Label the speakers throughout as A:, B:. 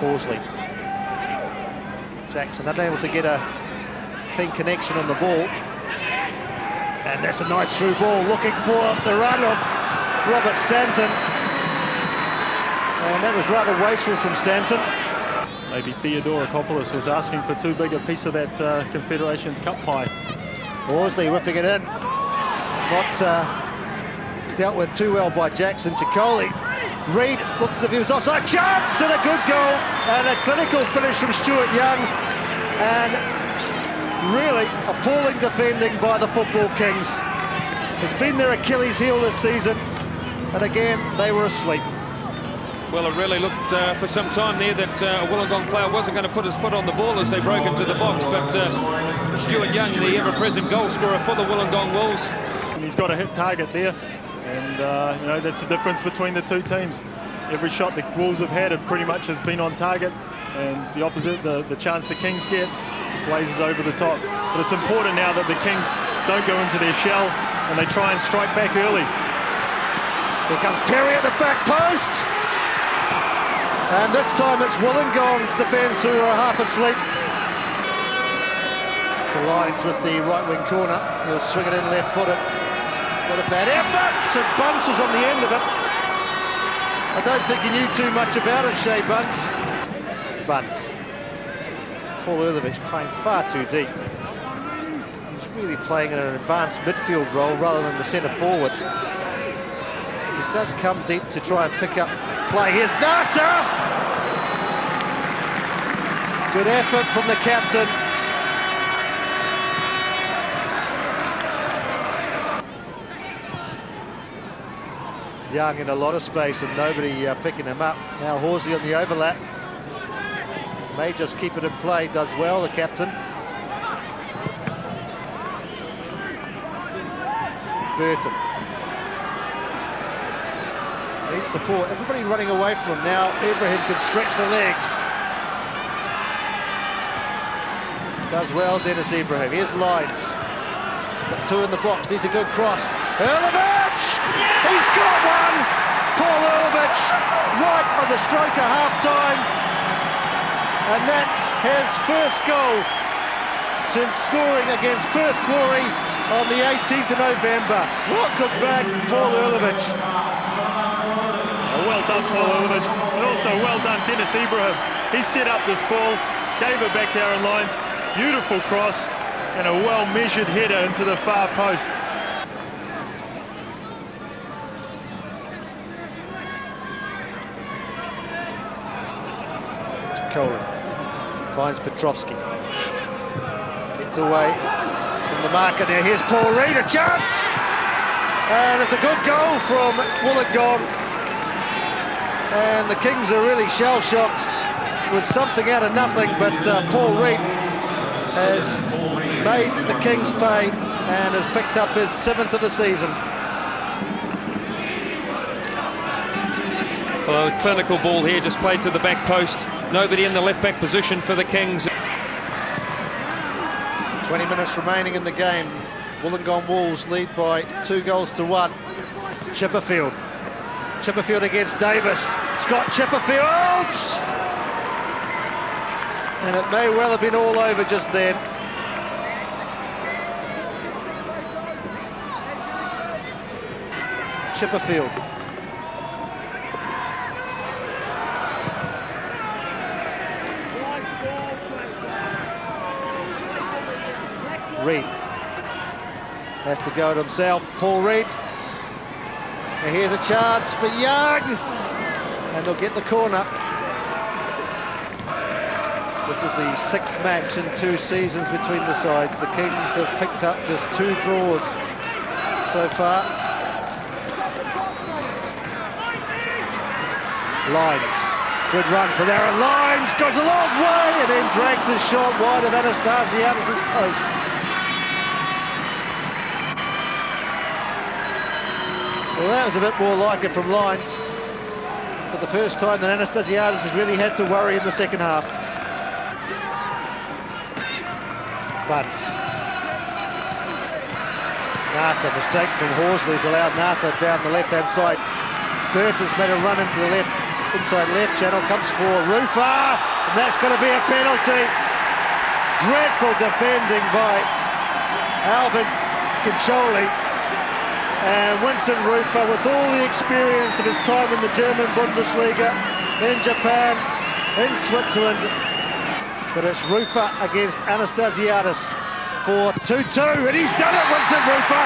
A: Horsley. Jackson unable to get a clean connection on the ball. And that's a nice through ball, looking for the run of Robert Stanton. And that was rather wasteful from Stanton.
B: Maybe Theodorakopoulos was asking for too big a piece of that Confederations Cup pie.
A: Horsley whipping it in. Not dealt with too well by Jackson. Chicoli. Reid looks as if he was offside. Chance and a good goal. And a clinical finish from Stuart Young. And really appalling defending by the Football Kings. It's been their Achilles heel this season. And again, they were asleep.
C: Well, it really looked for some time there that a Wollongong player wasn't going to put his foot on the ball as they broke into the box, but Stuart Young, the ever-present goal scorer for the Wollongong Wolves.
B: He's got a hit target there, and you know, that's the difference between the two teams. Every shot the Wolves have had, it pretty much has been on target, and the opposite, the chance the Kings get, blazes over the top. But it's important now that the Kings don't go into their shell and they try and strike back early.
A: Here comes Perry at the back post. And this time it's Wollongong's defence who are half asleep. The Lions with the right wing corner. He'll swing it in left-footed. It's not a bad effort. And Bunce was on the end of it. I don't think he knew too much about it, Shea Bunce. Bunce. Paul Erlovich playing far too deep. He's really playing in an advanced midfield role rather than the centre forward. He does come deep to try and pick up play. Here's Nata! Good effort from the captain. Young in a lot of space and nobody picking him up. Now Horsley on the overlap. May just keep it in play, does well, the captain. Wynton. Needs support. Everybody running away from him now. Ibrahim can stretch the legs. Does well, Dennis Ibrahim. Here's Lines. Got two in the box. Needs a good cross. Erlovich! He's got one! Paul Erlovich right on the stroke of half-time. And that's his first goal since scoring against Perth Glory on the 18th of November. Welcome back, Paul Erlovich.
B: Well done, Paul Erlovich, and also well done, Dennis Ibrahim. He set up this ball, gave it back to Aaron Lyons. Beautiful cross and a well-measured header into the far post.
A: Chicoli finds Petrovski. Gets away from the marker there. Here's Paul Reid, a chance! And it's a good goal from Wollongong. And the Kings are really shell-shocked with something out of nothing, but Paul Reid has made the Kings pay and has picked up his 7th of the season.
C: Well, a clinical ball here, just played to the back post. Nobody in the left-back position for the Kings.
A: 20 minutes remaining in the game. Wollongong Wolves lead by 2-1. Chipperfield. Chipperfield against Davis. Scott Chipperfield! And it may well have been all over just then. Chipperfield. Reid has to go at himself. Paul Reid. And here's a chance for Young. And they'll get the corner. This is the 6th match in 2 seasons between the sides. The Kings have picked up just 2 draws so far. Lines. Good run from Aaron Lines. Goes a long way and then drags his shot wide of Anastasiadis' post. Well, that was a bit more like it from Lines. For the first time that Anastasiadis has really had to worry in the second half. Bunce. Nata, mistake from Horsley's allowed Nata down the left-hand side. Burton's made a run into the left inside left channel, comes for Rufa, and that's going to be a penalty. Dreadful defending by Alvin Kincholi. And Wynton Rufa, with all the experience of his time in the German Bundesliga, in Japan, in Switzerland. But it's Rufa against Anastasiadis for 2-2, and he's done it, Wynton Rufa.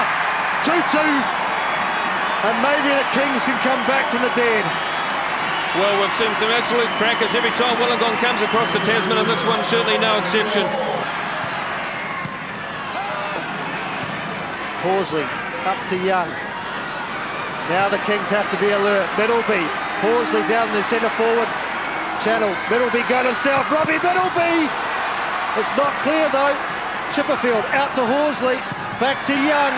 A: 2-2, and maybe the Kings can come back from the dead.
C: Well, we've seen some absolute crackers every time Wollongong comes across the Tasman, and this one's certainly no exception.
A: Horsley up to Young. Now the Kings have to be alert. Middleby, Horsley down the centre forward channel. Middleby got himself. Robbie Middleby! It's not clear though. Chipperfield out to Horsley. Back to Young.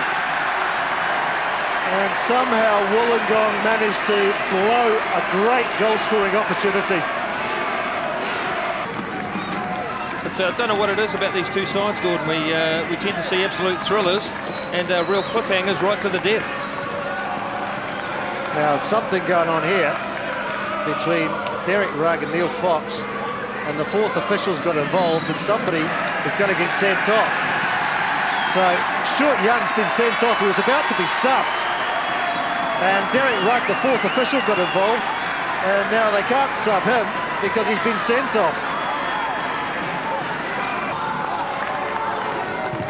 A: And somehow Wollongong managed to blow a great goal-scoring opportunity.
C: But I don't know what it is about these two sides, Gordon. We tend to see absolute thrillers and real cliffhangers right to the death.
A: Now something going on here between Derek Rugg and Neil Fox, and the fourth official's got involved, and somebody is going to get sent off. So Stuart Young's been sent off. He was about to be subbed, and Derek Rugg, the fourth official, got involved, and now they can't sub him because he's been sent off.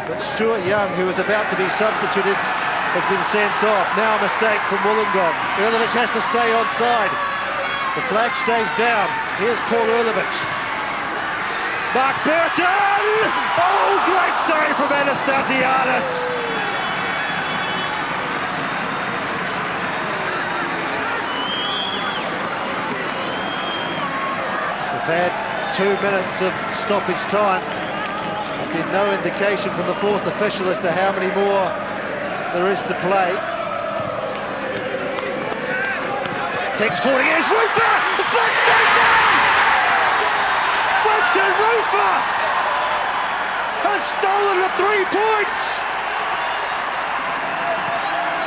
A: But Stuart Young, who was about to be substituted, has been sent off. Now a mistake from Wollongong. Urlovich has to stay onside. The flag stays down. Here's Paul Urlovich. Mark Burton! Oh, great save from Anastasiadis. We've had 2 minutes of stoppage time. There's been no indication from the fourth official as to how many more there is to play. King's forward against Rufa! The flag stays down! Wynton Rufa has stolen the 3 points!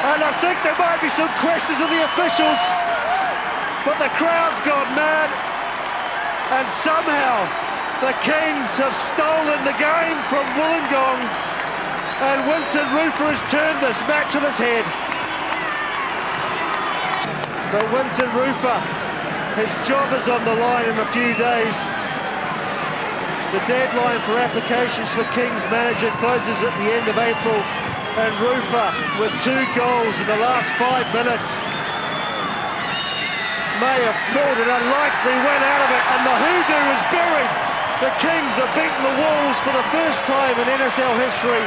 A: And I think there might be some questions of the officials, but the crowd's gone mad, and somehow the Kings have stolen the game from Wollongong, and Wynton Rufa has turned this match on its head. But Wynton Rufa, his job is on the line in a few days. The deadline for applications for King's manager closes at the end of April, and Rufa, with 2 goals in the last 5 minutes, may have thought an unlikely win out of it, and the hoodoo is buried. The Kings have beaten the Wolves for the first time in NSL history,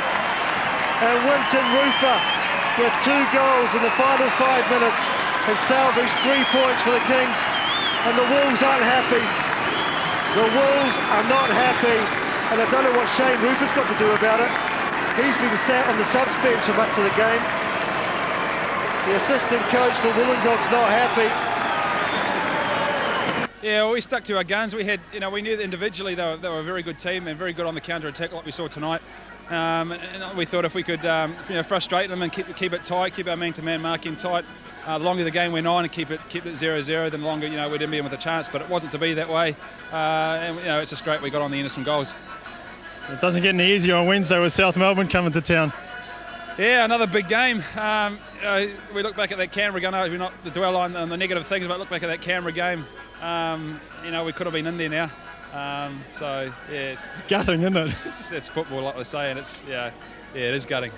A: and Wynton Rufa, with 2 goals in the final 5 minutes, has salvaged 3 points for the Kings, and the Wolves aren't happy. The Wolves are not happy, and I don't know what Shane Rufa's got to do about it. He's been sat on the subs bench for much of the game. The assistant coach for Wollongong's not happy.
D: Yeah, well, we stuck to our guns. We had, we knew that individually they were a very good team and very good on the counter-attack like we saw tonight. And we thought if we could frustrate them and keep it tight, keep our man-to-man marking tight, the longer the game went on and keep it 0-0, then the longer we didn't be in with a chance. But it wasn't to be that way, and it's just great we got on the innocent goals.
B: It doesn't get any easier on Wednesday with South Melbourne coming to town.
D: Yeah, another big game. We look back at that Canberra game. We're not to dwell on the negative things, but look back at that Canberra game. We could have been in there now. So yeah,
B: it's gutting, isn't it?
D: It's football, like they say, and it is gutting.